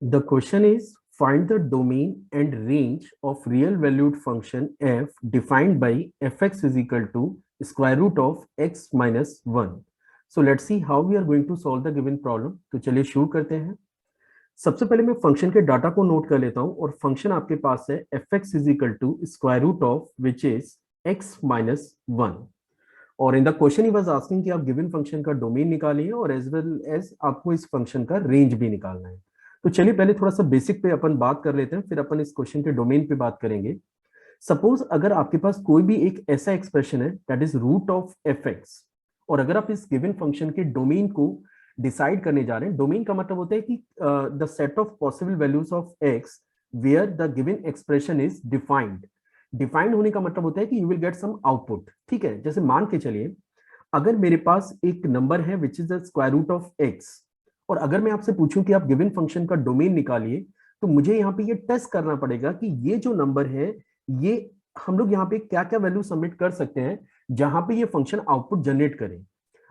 The question is find the domain and range of real valued function f defined by fx is equal to square root of x minus 1. So let's see how we are going to solve the given problem. तो चलिए शुरू करते हैं। सबसे पहले मैं function के data को नोट कर लेता हूं और फंक्शन आपके पास है fx is equal to square root of which is x minus 1. और in the question he was asking कि आप गिवन फंक्शन का डोमेन निकालिए और एज वेल एज आपको इस फंक्शन का रेंज भी निकालना है। तो चलिए पहले थोड़ा सा बेसिक पे अपन बात कर लेते हैं, फिर अपन इस क्वेश्चन के डोमेन पे बात करेंगे। सपोज अगर आपके पास कोई भी एक ऐसा एक्सप्रेशन है that is root of F X, और अगर आप इस गिवन फंक्शन के डोमेन को डिसाइड करने जा रहे हैं, डोमेन का मतलब होता है कि the set of possible values of X where the given expression is defined. Defined होने का मतलब होता है कि you will get some output. ठीक है, जैसे मान के चलिए अगर मेरे पास एक नंबर है which is the square root of X, और अगर मैं आपसे पूछूं कि आप गिवन फंक्शन का डोमेन निकालिए, तो मुझे यहाँ पे ये टेस्ट करना पड़ेगा कि ये जो नंबर है, ये हम लोग यहाँ पे क्या क्या वैल्यू सबमिट कर सकते हैं जहां पे ये फंक्शन आउटपुट जनरेट करे।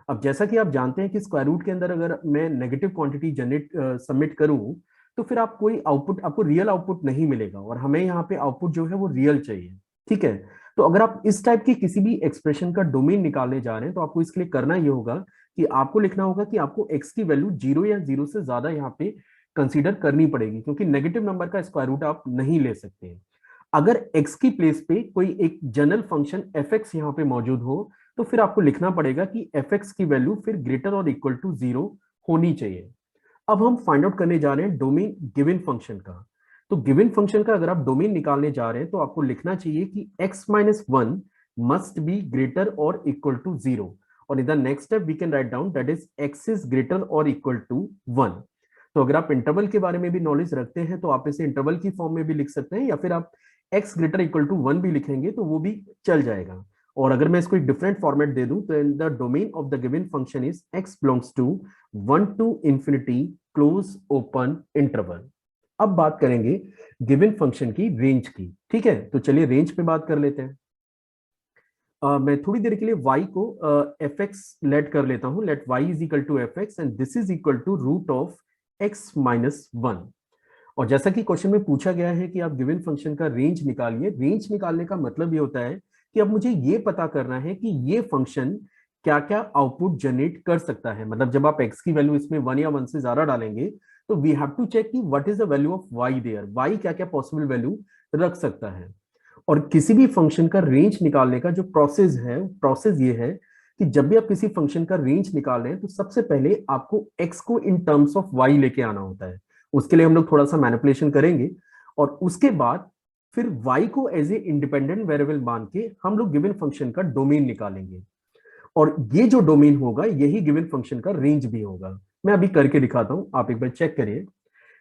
अब जैसा कि आप जानते हैं कि स्क्वायर रूट के अंदर अगर मैं नेगेटिव क्वांटिटी जनरेट सबमिट करूं, तो फिर आप कोई आउटपुट, आपको रियल आउटपुट नहीं मिलेगा, और हमें यहाँ पे आउटपुट जो है वो रियल चाहिए। ठीक है, तो अगर आप इस टाइप की किसी भी एक्सप्रेशन का डोमेन निकालने जा रहे हैं, तो आपको इसके लिए करना ये होगा कि आपको लिखना होगा कि आपको एक्स की वैल्यू 0 या 0 से ज्यादा यहाँ पे कंसीडर करनी पड़ेगी, क्योंकि नेगेटिव नंबर का स्क्वायर रूट आप नहीं ले सकते। अगर एक्स की प्लेस पे कोई एक जनरल फंक्शन एफ एक्स यहाँ पे मौजूद हो, तो फिर आपको लिखना पड़ेगा कि एफ एक्स की वैल्यू फिर ग्रेटर और इक्वल टू 0 होनी चाहिए। अब हम फाइंड आउट करने जा रहे हैं डोमेन गिवन फंक्शन का। तो गिवन फंक्शन का अगर आप डोमेन निकालने जा रहे हैं, तो आपको लिखना चाहिए कि x minus 1 must be greater और इक्वल टू 0, और in the next step we can write down that is x is greater और इक्वल टू 1। तो अगर आप इंटरवल के बारे में भी नॉलेज रखते हैं, तो आप इसे इंटरवल की फॉर्म में भी लिख सकते हैं, या फिर आप x ग्रेटर इक्वल टू 1 भी लिखेंगे तो वो भी चल जाएगा। और अगर मैं इसको एक डिफरेंट फॉर्मेट दे दूं, तो the domain of the given function is x belongs to 1 to infinity close open interval. अब बात करेंगे गिवन फंक्शन की रेंज की। ठीक है, तो चलिए रेंज पे बात कर लेते हैं। मैं थोड़ी देर के लिए y को एफ एक्स लेट कर लेता हूं। Let y is equal to f x and this is equal to root of x minus 1। और जैसा कि क्वेश्चन में पूछा गया है कि आप गिवन फंक्शन का रेंज निकालिए, रेंज निकालने का मतलब ये होता है कि अब मुझे ये पता करना है कि ये फंक्शन क्या क्या आउटपुट जनरेट कर सकता है। मतलब जब आप x की वैल्यू इसमें 1 या 1 से ज्यादा डालेंगे, तो वी हैव टू चेक कि what is the value of y there, y क्या क्या पॉसिबल वैल्यू रख सकता है। और किसी भी फंक्शन का रेंज निकालने का जो प्रोसेस है, प्रोसेस ये है कि जब भी आप किसी फंक्शन का रेंज निकाल रहे हैं, तो सबसे पहले आपको x को इन टर्म्स ऑफ y लेके आना होता है। उसके लिए हम लोग थोड़ा सा मैनिपुलेशन करेंगे, और उसके बाद फिर y को एज ए इंडिपेंडेंट वेरिएबल मान के हम लोग गिवन फंक्शन का डोमेन निकालेंगे, और ये जो डोमेन होगा यही गिवन फंक्शन का रेंज भी होगा। मैं अभी करके दिखाता हूं, आप एक बार चेक करिए।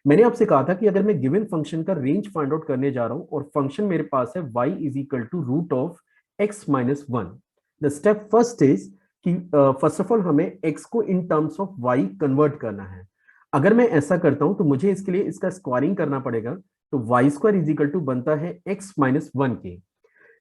मैंने आपसे कहा था कि अगर मैं गिवन फंक्शन का रेंज फाइंड आउट करने जा रहा हूं और फंक्शन मेरे पास है y is equal to root of x minus 1, the step first is कि फर्स्ट ऑफ ऑल हमें x को in terms of y convert करना है। अगर मैं ऐसा करता हूं तो मुझे इसके लिए इसका स्क्वायरिंग करना पड़ेगा। तो y square is equal to बनता है x माइनस 1 के,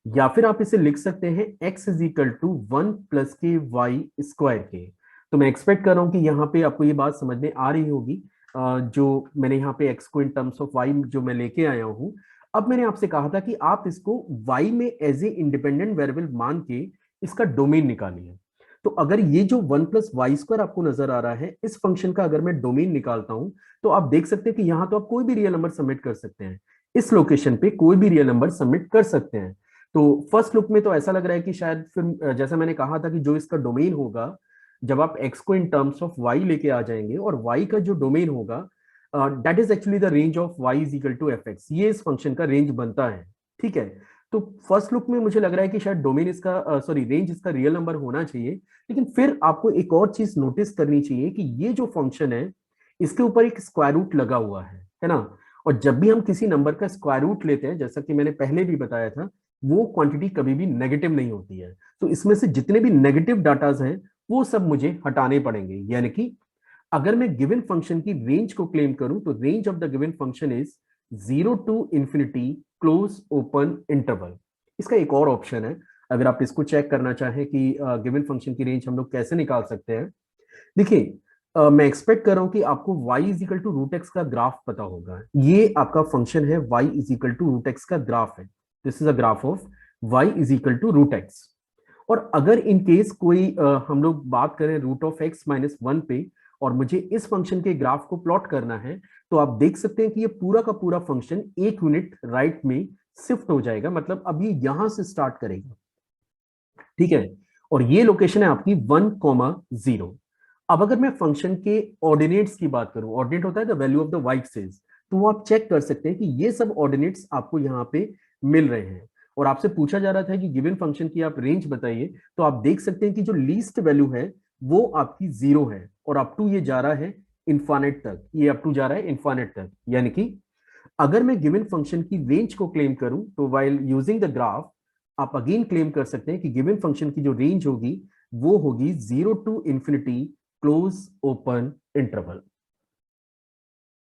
या फिर आप इसे लिख सकते हैं x is equal to 1 plus के वाई स्क्वायर के। तो मैं एक्सपेक्ट कर रहा हूं कि यहाँ पे आपको ये बात समझ में आ रही होगी। जो मैंने यहाँ पे x को इन टर्म्स ऑफ y जो मैं लेके आया हूँ। अब मैंने आपसे कहा था कि आप इसको y में एज ए इंडिपेंडेंट वेरिएबल मान के इसका डोमेन निकालिए। तो अगर ये जो 1 प्लस वाई स्क्वायर आपको नजर आ रहा है, इस फंक्शन का अगर मैं डोमेन निकालता हूं, तो आप देख सकते हैं कि यहाँ तो आप कोई भी रियल नंबर सबमिट कर सकते हैं। इस लोकेशन पे कोई भी रियल नंबर सबमिट कर सकते हैं। तो फर्स्ट लुक में तो ऐसा लग रहा है कि शायद फिर जैसा मैंने कहा था कि जो इसका डोमेन होगा, जब आप x को इन टर्म्स ऑफ y लेके आ जाएंगे, और y का जो डोमेन होगा that is actually the range of y is equal to f x, ये इस फंक्शन का रेंज बनता है। ठीक है, तो फर्स्ट लुक में मुझे लग रहा है कि शायद डोमेन इसका सॉरी रेंज इसका रियल नंबर होना चाहिए। लेकिन फिर आपको एक और चीज नोटिस करनी चाहिए कि ये जो फंक्शन है, इसके ऊपर एक स्क्वायर रूट लगा हुआ है ना। और जब भी हम किसी नंबर का स्क्वायर रूट लेते हैं, जैसा कि मैंने पहले भी बताया था, वो क्वांटिटी कभी भी नेगेटिव नहीं होती है। तो इसमें से जितने भी नेगेटिव डाटाज हैं वो सब मुझे हटाने पड़ेंगे। यानी कि अगर मैं गिवन फंक्शन की रेंज को क्लेम करूं, तो range of the given function is 0 to infinity close open interval. इसका एक और ऑप्शन है, अगर आप इसको चेक करना चाहें कि गिवन फंक्शन की रेंज हम लोग कैसे निकाल सकते हैं। देखिए मैं एक्सपेक्ट कर रहा हूं कि आपको y is equal to root x का ग्राफ पता होगा। ये आपका फंक्शन है y is equal to root x का ग्राफ है। This is a graph of y is equal to root x. और अगर इन केस कोई हम लोग बात करें root of x minus one पे, और मुझे इस फंक्शन के ग्राफ को प्लॉट करना है, तो आप देख सकते हैं कि ये पूरा का पूरा फंक्शन एक यूनिट राइट में शिफ्ट हो जाएगा, मतलब अब ये यहां से स्टार्ट करेगा, ठीक है। और ये लोकेशन है आपकी 1,0। अब अगर मैं फंक्शन के ऑर्डिनेट्स की बात करूं, ऑर्डिनेट होता है the value of the white cells, तो वो आप चेक कर सकते हैं कि ये सब ऑर्डिनेट्स आपको यहाँ पे मिल रहे हैं। और आपसे पूछा जा रहा था कि गिवन फंक्शन की आप रेंज बताइए, तो आप देख सकते हैं कि जो लीस्ट वैल्यू है वो आपकी 0 है, और अप टू ये जा रहा है इन्फानेट तक, ये अप टू जा रहा है इन्फानेट तक। यानी कि अगर मैं गिवन फंक्शन की रेंज को क्लेम करूं, तो वाइल यूजिंग द ग्राफ आप अगेन क्लेम कर सकते हैं कि गिवन फंक्शन की जो रेंज होगी वो होगी 0 to infinity close open interval.